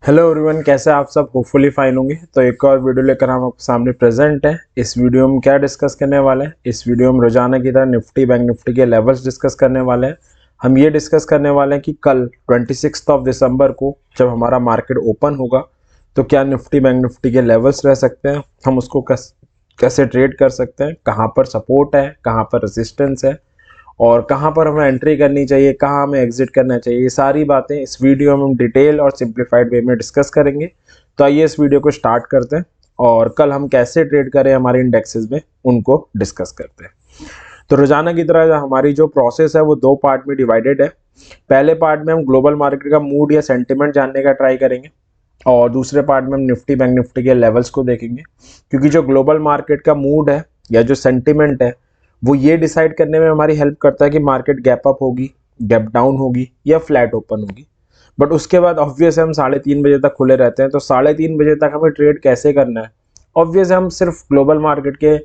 Hello everyone, कैसे आप सब? होपफुली फाइन होंगे। तो एक और वीडियो लेकर हम आपके सामने प्रेजेंट है। इस वीडियो में क्या डिस्कस करने वाले हैं? इस वीडियो में रोजाना की तरह निफ्टी बैंक निफ्टी के लेवल्स डिस्कस करने वाले हैं। हम ये डिस्कस करने वाले हैं कि कल 26 दिसंबर को जब हमारा मार्केट ओपन होगा तो क्या निफ्टी बैंक निफ्टी के लेवल्स रह सकते हैं, हम उसको कैसे ट्रेड कर सकते हैं, कहाँ पर सपोर्ट है, कहाँ पर रेजिस्टेंस है और कहाँ पर हमें एंट्री करनी चाहिए, कहाँ हमें एग्जिट करना चाहिए। ये सारी बातें इस वीडियो में हम डिटेल और सिंप्लीफाइड वे में डिस्कस करेंगे। तो आइए इस वीडियो को स्टार्ट करते हैं और कल हम कैसे ट्रेड करें हमारे इंडेक्सेस में उनको डिस्कस करते हैं। तो रोजाना की तरह हमारी जो प्रोसेस है वो दो पार्ट में डिवाइडेड है। पहले पार्ट में हम ग्लोबल मार्केट का मूड या सेंटिमेंट जानने का ट्राई करेंगे और दूसरे पार्ट में हम निफ्टी बैंक निफ्टी के लेवल्स को देखेंगे, क्योंकि जो ग्लोबल मार्केट का मूड है या जो सेंटिमेंट है वो ये डिसाइड करने में हमारी हेल्प करता है कि मार्केट गैप अप होगी, गैप डाउन होगी या फ्लैट ओपन होगी। बट उसके बाद ऑब्वियस हम 3:30 बजे तक खुले रहते हैं, तो 3:30 बजे तक हमें ट्रेड कैसे करना है? ऑब्वियस हम सिर्फ ग्लोबल मार्केट के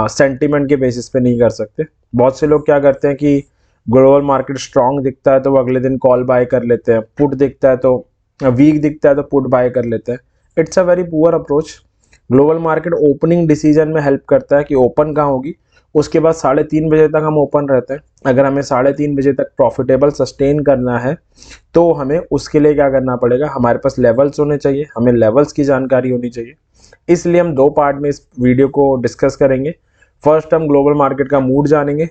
सेंटिमेंट के बेसिस पे नहीं कर सकते। बहुत से लोग क्या करते हैं कि ग्लोबल मार्केट स्ट्रांग दिखता है तो वो अगले दिन कॉल बाय कर लेते हैं, पुट दिखता है तो वीक दिखता है तो पुट बाय कर लेते हैं। It's a very poor approach. Global market opening decision में हेल्प करता है कि ओपन कहाँ होगी, उसके बाद 3:30 बजे तक हम ओपन रहते हैं। अगर हमें 3:30 बजे तक प्रॉफिटेबल सस्टेन करना है तो हमें उसके लिए क्या करना पड़ेगा? हमारे पास लेवल्स होने चाहिए, हमें लेवल्स की जानकारी होनी चाहिए। इसलिए हम दो पार्ट में इस वीडियो को डिस्कस करेंगे। फर्स्ट हम ग्लोबल मार्केट का मूड जानेंगे,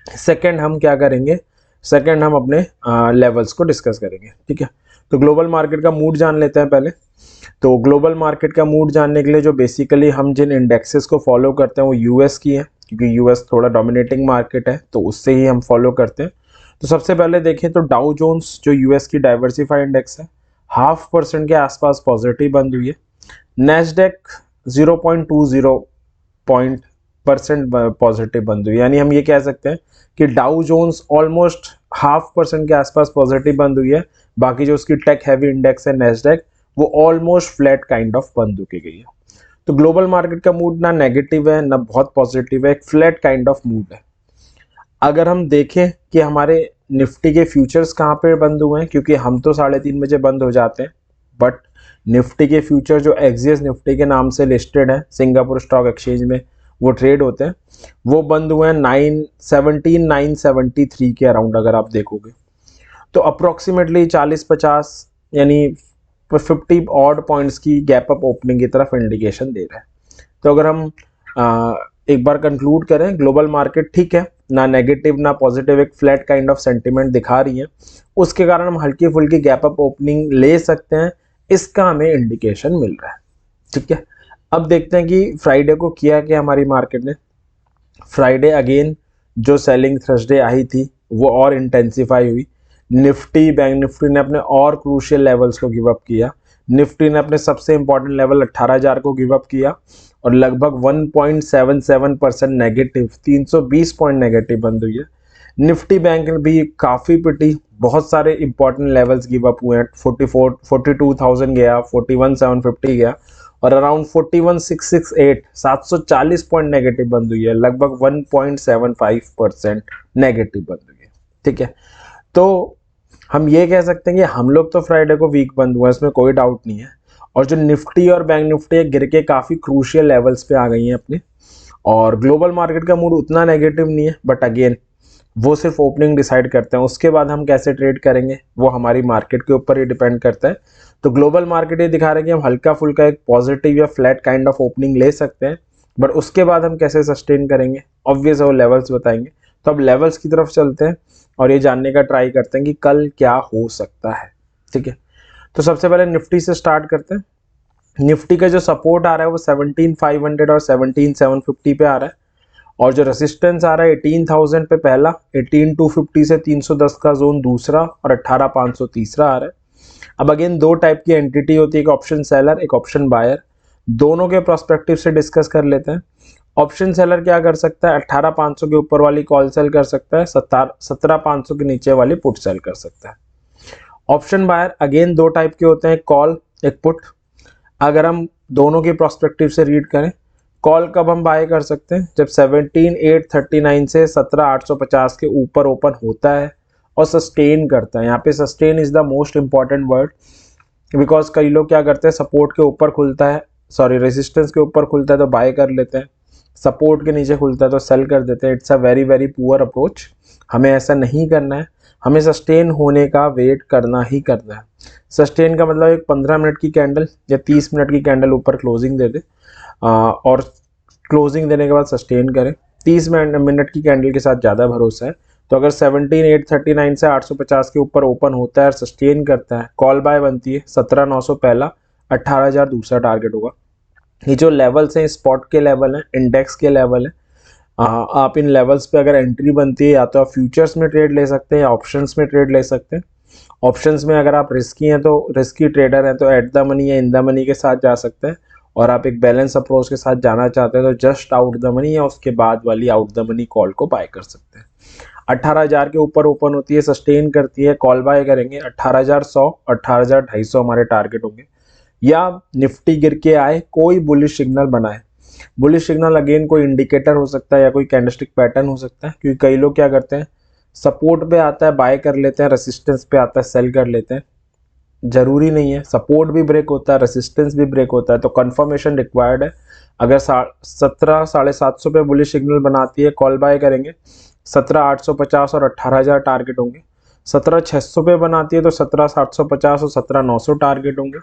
सेकंड हम क्या करेंगे, सेकंड हम अपने लेवल्स को डिस्कस करेंगे। ठीक है, तो ग्लोबल मार्केट का मूड जान लेते हैं पहले। तो ग्लोबल मार्केट का मूड जानने के लिए जो बेसिकली हम जिन इंडेक्सेस को फॉलो करते हैं वो यूएस की है, क्योंकि यूएस थोड़ा डोमिनेटिंग मार्केट है तो उससे ही हम फॉलो करते हैं। तो सबसे पहले देखें तो डाउ जोन्स जो यूएस की डाइवर्सिफाइड इंडेक्स है 0.5% के आसपास पॉजिटिव बंद हुई है। नेस्डेक 0.20 परसेंट पॉजिटिव बंद हुई, यानी हम ये कह सकते हैं कि डाउ जोन्स ऑलमोस्ट 0.5% के आसपास पॉजिटिव बंद हुई है। बाकी जो उसकी टेक हैवी इंडेक्स है नेस्डेक, वो ऑलमोस्ट फ्लैट काइंड ऑफ बंद होके गई है। तो ग्लोबल मार्केट का मूड ना नेगेटिव है ना बहुत पॉजिटिव है, एक फ्लैट काइंड ऑफ मूड है। अगर हम देखें कि हमारे निफ्टी के फ्यूचर्स कहाँ पे बंद हुए हैं, क्योंकि हम तो 3:30 बजे बंद हो जाते हैं, बट निफ्टी के फ्यूचर जो एक्सिस निफ्टी के नाम से लिस्टेड है सिंगापुर स्टॉक एक्सचेंज में, वो ट्रेड होते हैं, वो बंद हुए हैं 973 के अराउंड। अगर आप देखोगे तो अप्रोक्सीमेटली 40-50 यानी 50 ऑड पॉइंट्स की गैप अप ओपनिंग की तरफ इंडिकेशन दे रहा है। तो अगर हम एक बार कंक्लूड करें, ग्लोबल मार्केट ठीक है, ना नेगेटिव ना पॉजिटिव, एक फ्लैट काइंड ऑफ सेंटिमेंट दिखा रही है, उसके कारण हम हल्की फुल्की गैप अप ओपनिंग ले सकते हैं, इसका हमें इंडिकेशन मिल रहा है। ठीक है, अब देखते हैं कि फ्राइडे को किया क्या हमारी मार्केट ने। फ्राइडे अगेन जो सेलिंग थर्सडे आई थी वो और इंटेंसिफाई हुई। निफ्टी बैंक निफ्टी ने अपने और क्रूशियल लेवल्स को गिव अप किया। निफ्टी ने अपने सबसे इंपॉर्टेंट लेवल 18,000 को गिव अप किया और लगभग 1.77% नेगेटिव, 320 पॉइंट नेगेटिव बंद हुई है। निफ्टी बैंक भी काफ़ी पिटी, बहुत सारे इंपॉर्टेंट लेवल्स गिव अप हुए हैं। 42,000 गया, 41,750 गया और अराउंड 41,668 740 पॉइंट नेगेटिव बंद हुई है, लगभग 1.75% नेगेटिव बंद हुई है। ठीक है, तो हम ये कह सकते हैं कि हम लोग तो फ्राइडे को वीक बंद हुआ, इसमें कोई डाउट नहीं है। और जो निफ्टी और बैंक निफ्टी गिर के काफ़ी क्रूशियल लेवल्स पे आ गई हैं अपने, और ग्लोबल मार्केट का मूड उतना नेगेटिव नहीं है, बट अगेन वो सिर्फ ओपनिंग डिसाइड करते हैं, उसके बाद हम कैसे ट्रेड करेंगे वो हमारी मार्केट के ऊपर ही डिपेंड करता है। तो ग्लोबल मार्केट ये दिखा रहे हैं कि हम हल्का फुल्का एक पॉजिटिव या फ्लैट काइंड ऑफ ओपनिंग ले सकते हैं, बट उसके बाद हम कैसे सस्टेन करेंगे ऑब्वियस वो लेवल्स बताएंगे। तो अब लेवल्स की तरफ चलते हैं और ये जानने का ट्राई करते हैं कि कल क्या हो सकता है। ठीक है, तो सबसे पहले निफ्टी से स्टार्ट करते हैं। निफ्टी का जो सपोर्ट आ रहा है वो 17,500 और 17,750 पे आ रहा है, और जो रेसिस्टेंस आ रहा है 18,000 पे पहला, 18,250 से 310 का जोन दूसरा और 18,500 तीसरा आ रहा है। अब अगेन दो टाइप की एंटिटी होती है, एक ऑप्शन सेलर एक ऑप्शन बायर। दोनों के प्रोस्पेक्टिव से डिस्कस कर लेते हैं। ऑप्शन सेलर क्या कर सकता है? 18,500 के ऊपर वाली कॉल सेल कर सकता है, 17,500 के नीचे वाली पुट सेल कर सकता है। ऑप्शन बायर अगेन दो टाइप के होते हैं, एक कॉल एक पुट। अगर हम दोनों के प्रोस्पेक्टिव से रीड करें, कॉल कब हम बाय कर सकते हैं? जब 17,839 से 17,850 के ऊपर ओपन होता है और सस्टेन करता है। यहाँ पे sustain is the most important word. Because कई लोग क्या करते हैं, सपोर्ट के ऊपर खुलता है, सॉरी रेजिस्टेंस के ऊपर खुलता है तो बाय कर लेते हैं, सपोर्ट के नीचे खुलता है तो सेल कर देते हैं। It's a very very poor approach. हमें ऐसा नहीं करना है, हमें सस्टेन होने का वेट करना ही करना है। सस्टेन का मतलब एक 15 मिनट की कैंडल या 30 मिनट की कैंडल ऊपर क्लोजिंग दे दे और क्लोजिंग देने के बाद सस्टेन करें। 30 मिनट की कैंडल के साथ ज़्यादा भरोसा है। तो अगर 17,839 से 850 के ऊपर ओपन होता है और सस्टेन करता है, कॉल बाय बनती है 17,900 पहला, 18,000 दूसरा टारगेट होगा। ये जो लेवल्स हैं स्पॉट के लेवल हैं, इंडेक्स के लेवल हैं। आप इन लेवल्स पे अगर एंट्री बनती है या तो आप फ्यूचर्स में ट्रेड ले सकते हैं या ऑप्शंस में ट्रेड ले सकते हैं। ऑप्शंस में अगर आप रिस्की हैं तो रिस्की ट्रेडर हैं तो एट द मनी या इन द मनी के साथ जा सकते हैं, और आप एक बैलेंस अप्रोच के साथ जाना चाहते हैं तो जस्ट आउट द मनी या उसके बाद वाली आउट द मनी कॉल को बाय कर सकते हैं। 18,000 के ऊपर ओपन होती है, सस्टेन करती है, कॉल बाय करेंगे 18,100, 18,250 हमारे टारगेट होंगे। या निफ्टी गिर के आए, कोई बुलिश सिग्नल बनाए, बुलिश सिग्नल अगेन कोई इंडिकेटर हो सकता है या कोई कैंडलस्टिक पैटर्न हो सकता है, क्योंकि कई लोग क्या करते हैं, सपोर्ट पे आता है बाय कर लेते हैं, रेसिस्टेंस पे आता है सेल कर लेते हैं। जरूरी नहीं है, सपोर्ट भी ब्रेक होता है, रेसिस्टेंस भी ब्रेक होता है, तो कंफर्मेशन रिक्वायर्ड है। अगर 17,750 पे बुलिश सिग्नल बनाती है, कॉल बाय करेंगे 17,850 और 18,000 टारगेट होंगे। 17,600 पे बनाती है तो 17,750 और 17,900 टारगेट होंगे।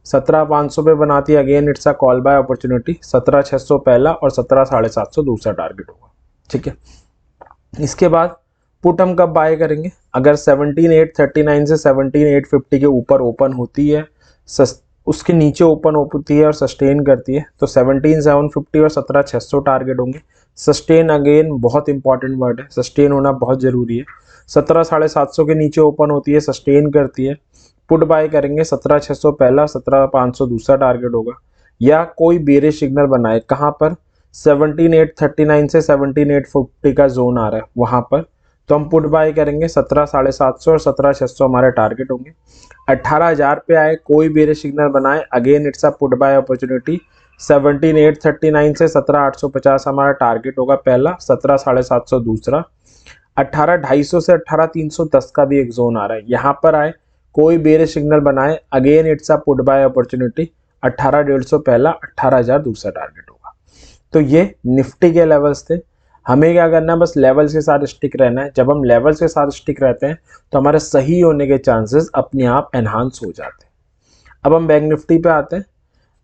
17,500 पे बनाती है, again it's a call buy opportunity, 17,600 पहला और 17,750 दूसरा टारगेट होगा। ठीक है, इसके बाद पुट हम कब बाय करेंगे, अगर 17,839 से 17,850 के ऊपर ओपन होती है, उसके नीचे ओपन होती है और सस्टेन करती है तो 17,750 और 17,600 टारगेट होंगे। सस्टेन अगेन बहुत इंपॉर्टेंट वर्ड है, सस्टेन होना बहुत जरूरी है। 17,750 के नीचे ओपन होती है, सस्टेन करती है, पुट बाय करेंगे 17,600 पहला, 17,500 दूसरा टारगेट होगा। या कोई बेरिश सिग्नल बनाए, कहाँ पर 17,839 से 17,850 का जोन आ रहा है वहां पर, तो हम पुट बाय करेंगे 17,750 और 17,600 हमारे टारगेट होंगे। 18,000 पे आए, कोई बेरिश सिग्नल बनाए, again it's a put buy opportunity, 17,839 से 17,850 हमारा टारगेट होगा पहला, 17,750 दूसरा। 18,250 से 18,310 का भी एक जोन आ रहा है, यहाँ पर आए, कोई बेरिश सिग्नल बनाए, again it's a put buy opportunity, 18,150 पहला, 18,000 दूसरा टारगेट होगा। तो ये निफ्टी के लेवल्स थे। हमें क्या करना है, बस लेवल्स के साथ स्टिक रहना है। जब हम लेवल्स के साथ स्टिक रहते हैं तो हमारे सही होने के चांसेस अपने आप एनहांस हो जाते हैं। अब हम बैंक निफ्टी पे आते हैं।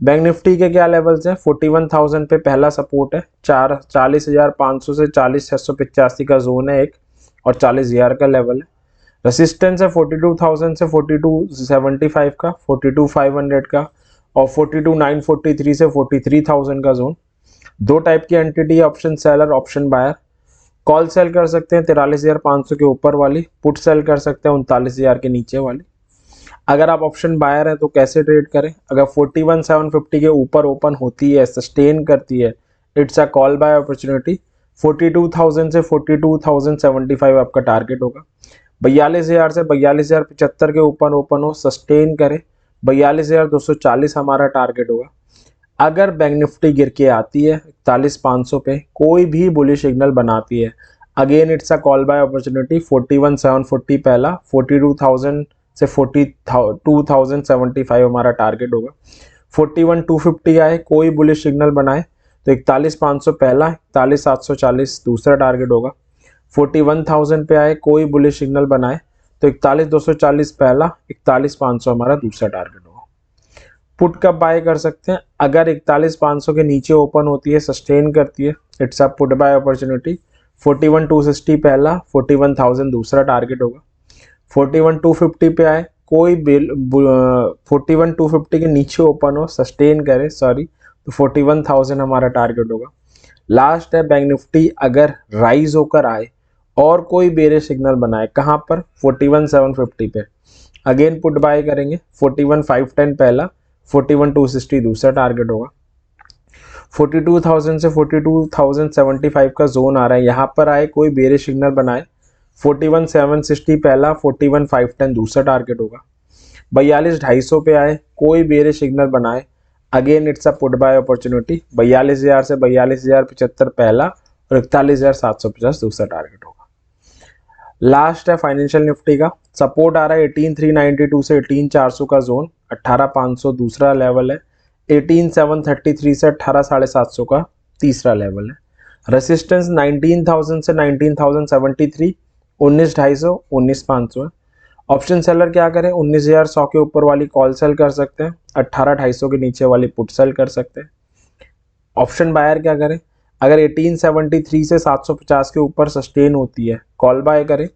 बैंक निफ्टी के क्या लेवल्स हैं, 41,000 पे पहला सपोर्ट है, 40,500 से 40,685 का जोन है एक, और 40,000 का लेवल है। रेसिस्टेंस है 42,000 से 42,755 का, 42,500 का, और 42,943 से 43,000 का जोन। दो टाइप की एंटिटी है, option seller, option buyer. Call sell कर सकते हैं 43,500 के ऊपर वाली, पुट सेल कर सकते हैं 39,000 के नीचे वाली। अगर आप ऑप्शन बायर हैं तो कैसे ट्रेड करें, अगर 41,750 के ऊपर ओपन होती है, सस्टेन करती है, it's a call buy opportunity, 42,000 से 42,075 आपका टारगेट होगा। 42,000 से 42,075 के ऊपर ओपन हो, सस्टेन करे, 42,240 हमारा टारगेट होगा। अगर बैंक निफ्टी गिर के आती है 41,500 पे, कोई भी बुलिश सिग्नल बनाती है, again it's a call buy opportunity, 41,740 पहला, 42,000 से 42,075 हमारा टारगेट होगा। 41,250 आए, कोई बुलिश सिग्नल बनाए तो 41,500 पहला, 41,740 दूसरा टारगेट होगा। 41,000 पे आए, कोई बुलिश सिग्नल बनाए तो 41,240 पहला, 41,500 हमारा दूसरा टारगेट होगा। पुट कब बाय कर सकते हैं, अगर 41,500 के नीचे ओपन होती है, सस्टेन करती है, it's a put buy opportunity, 41,260 पहला, 41,000 दूसरा टारगेट होगा। 41,250 पे आए, कोई 41,250 के नीचे ओपन हो, सस्टेन करे, सॉरी, तो 41,000 हमारा टारगेट होगा। लास्ट है बैंक निफ्टी, अगर राइज होकर आए और कोई बेरिश सिग्नल बनाए, कहाँ पर, 41,750 पे, अगेन पुट बाय करेंगे 41,510 पहला, 41,260 दूसरा टारगेट होगा। 42,000 से 42,075 का जोन आ रहा है, यहाँ पर आए, कोई बेरिश सिग्नल बनाए, 41,760 पहला, 41,510 दूसरा टारगेट होगा। 42,250 पे आए, कोई बेरिश सिग्नल बनाए, again it's a put buy opportunity, 42,000 से 42,075 पहला और 41,750 दूसरा टारगेट होगा। लास्ट है फाइनेंशियल निफ्टी का, सपोर्ट आ रहा है 18,392 से 18,400 का जोन, 18,500 दूसरा लेवल है, 18,733 से 18,750 का तीसरा लेवल है। रेसिस्टेंस 19,000 से 19,073, 19,250, 19,500 है। ऑप्शन सेलर क्या करें, 19,100 के ऊपर वाली कॉल सेल कर सकते हैं, 18,250 के नीचे वाली पुट सेल कर सकते हैं। ऑप्शन बायर क्या करें, अगर 1873 से 750 के ऊपर सस्टेन होती है कॉल बाय करें,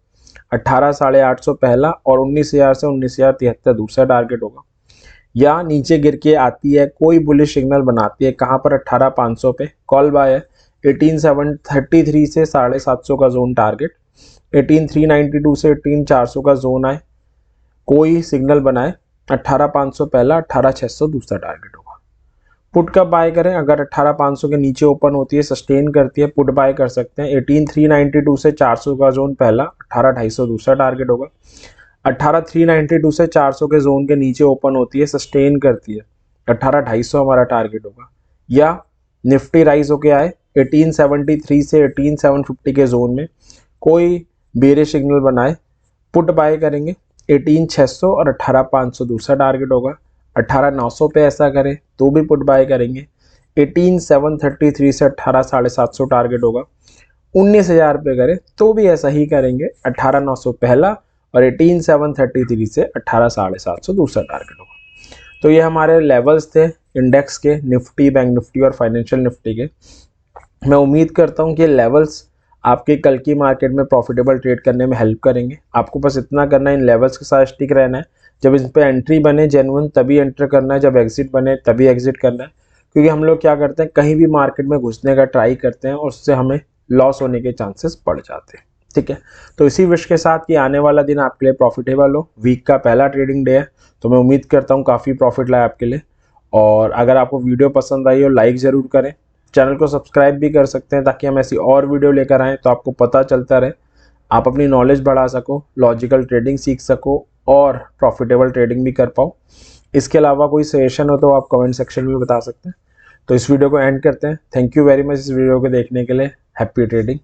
18,850 पहला और 19,000 से 19,073 दूसरा टारगेट होगा। या नीचे गिर के आती है, कोई बुलिश सिग्नल बनाती है, कहाँ पर 18,500 पे कॉल बाय है, 18,733 से 750 का जोन टारगेट, 18,392 से 18,400 का जोन आए, कोई सिग्नल बनाए, 18,500 पहला, 18,600 दूसरा टारगेट होगा। पुट कब बाय करें, अगर 18,500 के नीचे ओपन होती है, सस्टेन करती है, पुट बाय कर सकते हैं। 18,392 से 400 का जोन पहला, 18,250 दूसरा टारगेट होगा। 18,392 से 400 के जोन के नीचे ओपन होती है, सस्टेन करती है, 18,250 हमारा टारगेट होगा। या निफ्टी राइज होके आए 1873 से 18,750 के जोन में, कोई बेरिश सिग्नल बनाए, पुट बाय करेंगे, 18,600 और 18,500 दूसरा टारगेट होगा। 18,900 पे ऐसा करें तो भी पुट बाय करेंगे, 18,733 से 18,750 टारगेट होगा। 19,000 पे करें तो भी ऐसा ही करेंगे, 18,900 पहला और 18,733 से 18,750 दूसरा टारगेट होगा। तो ये हमारे लेवल्स थे इंडेक्स के, निफ्टी, बैंक निफ्टी और फाइनेंशियल निफ्टी के। मैं उम्मीद करता हूँ कि लेवल्स आपके कल की मार्केट में प्रॉफिटेबल ट्रेड करने में हेल्प करेंगे। आपको बस इतना करना है, इन लेवल्स के साथ स्टिक रहना है। जब इस पे एंट्री बने जेन्युइन तभी एंटर करना है, जब एग्जिट बने तभी एग्जिट करना है। क्योंकि हम लोग क्या करते हैं, कहीं भी मार्केट में घुसने का ट्राई करते हैं और उससे हमें लॉस होने के चांसेस बढ़ जाते हैं। ठीक है, तो इसी विश के साथ कि आने वाला दिन आपके लिए प्रॉफिटेबल हो। वीक का पहला ट्रेडिंग डे है, तो मैं उम्मीद करता हूँ काफ़ी प्रॉफिट लाए आपके लिए। और अगर आपको वीडियो पसंद आई हो लाइक ज़रूर करें, चैनल को सब्सक्राइब भी कर सकते हैं ताकि हम ऐसी और वीडियो लेकर आएँ तो आपको पता चलता रहे, आप अपनी नॉलेज बढ़ा सको, लॉजिकल ट्रेडिंग सीख सको और प्रॉफिटेबल ट्रेडिंग भी कर पाओ। इसके अलावा कोई सजेशन हो तो आप कमेंट सेक्शन में बता सकते हैं। तो इस वीडियो को एंड करते हैं। थैंक यू वेरी मच इस वीडियो को देखने के लिए। Happy trading.